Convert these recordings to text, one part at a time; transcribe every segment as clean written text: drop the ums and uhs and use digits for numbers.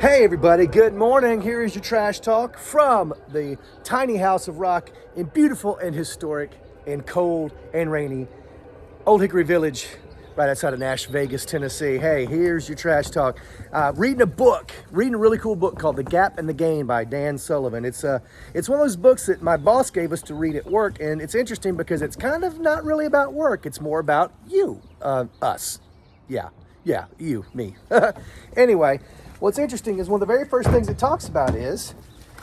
Hey everybody, good morning. Here is your trash talk from the tiny house of rock in beautiful and historic and cold and rainy Old Hickory Village right outside of Nash Vegas, Tennessee. Hey, here's your trash talk. Reading a really cool book called The Gap and the Gain by Dan Sullivan. It's one of those books that my boss gave us to read at work, and it's interesting because it's kind of not really about work. It's more about you, us. Yeah, you, me. Anyway, what's interesting is one of the very first things it talks about is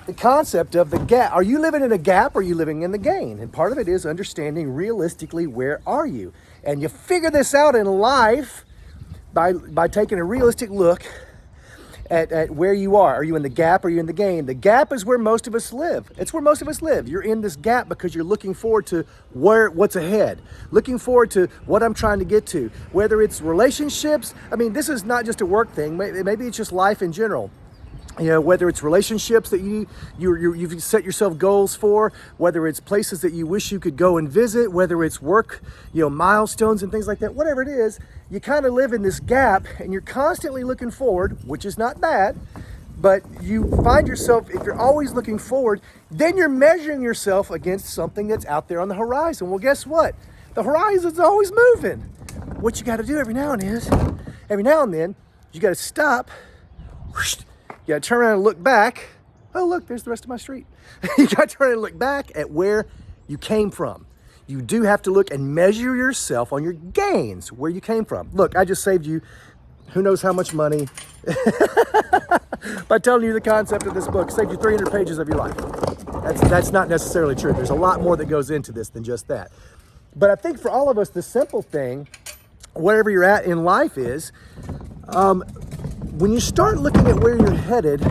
the concept of the gap. Are you living in a gap or are you living in the gain? And part of it is understanding realistically where are you? And you figure this out in life by taking a realistic look at where you are. Are you in the gap or are you in the gain? The gap is where most of us live. It's where most of us live. You're in this gap because you're looking forward to what's ahead, looking forward to what I'm trying to get to, whether it's relationships. I mean, this is not just a work thing. Maybe it's just life in general. You know, whether it's relationships that you've set yourself goals for, whether it's places that you wish you could go and visit, whether it's work, milestones and things like that, whatever it is, you kind of live in this gap and you're constantly looking forward, which is not bad, but you find yourself, if you're always looking forward, then you're measuring yourself against something that's out there on the horizon. Well, guess what? The horizon's always moving. What you got to do every now and then, you got to stop. You got to turn around and look back. Oh, look, there's the rest of my street. You got to turn around and look back at where you came from. You do have to look and measure yourself on your gains, where you came from. Look, I just saved you who knows how much money by telling you the concept of this book. Saved you 300 pages of your life. That's not necessarily true. There's a lot more that goes into this than just that. But I think for all of us, the simple thing, wherever you're at in life is, when you start looking at where you're headed,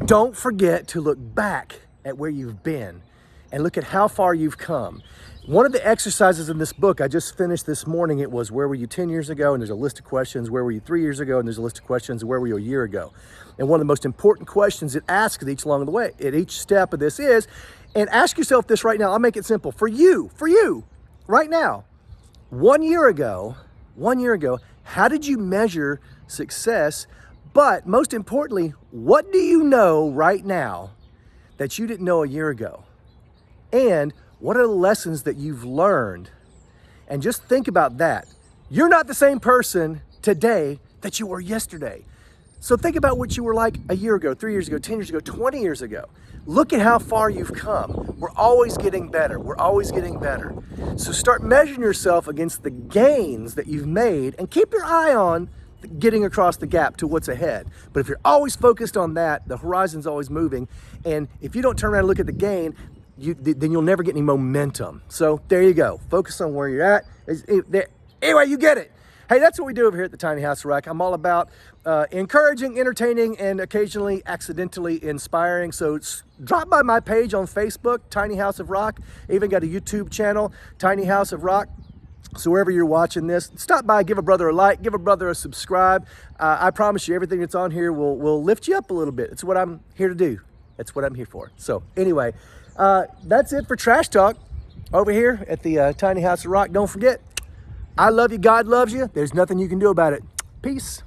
don't forget to look back at where you've been and look at how far you've come. One of the exercises in this book I just finished this morning, it was, where were you 10 years ago? And there's a list of questions. Where were you 3 years ago? And there's a list of questions. Where were you a year ago? And one of the most important questions it asks at each step of this is, and ask yourself this right now. I'll make it simple. For you, right now, 1 year ago, how did you measure success? But most importantly, what do you know right now that you didn't know a year ago? And what are the lessons that you've learned? And just think about that. You're not the same person today that you were yesterday. So think about what you were like a year ago, 3 years ago, 10 years ago, 20 years ago. Look at how far you've come. We're always getting better. So start measuring yourself against the gains that you've made and keep your eye on getting across the gap to what's ahead. But if you're always focused on that, the horizon's always moving. And if you don't turn around and look at the gain, then you'll never get any momentum. So there you go. Focus on where you're at. Anyway, you get it. Hey, that's what we do over here at the Tiny House of Rock. I'm all about encouraging, entertaining, and occasionally accidentally inspiring. So drop by my page on Facebook, Tiny House of Rock. I even got a YouTube channel, Tiny House of Rock. So wherever you're watching this, stop by, give a brother a like, give a brother a subscribe. I promise you everything that's on here will lift you up a little bit. It's what I'm here to do. That's what I'm here for. So anyway, that's it for Trash Talk over here at the Tiny House of Rock. Don't forget, I love you. God loves you. There's nothing you can do about it. Peace.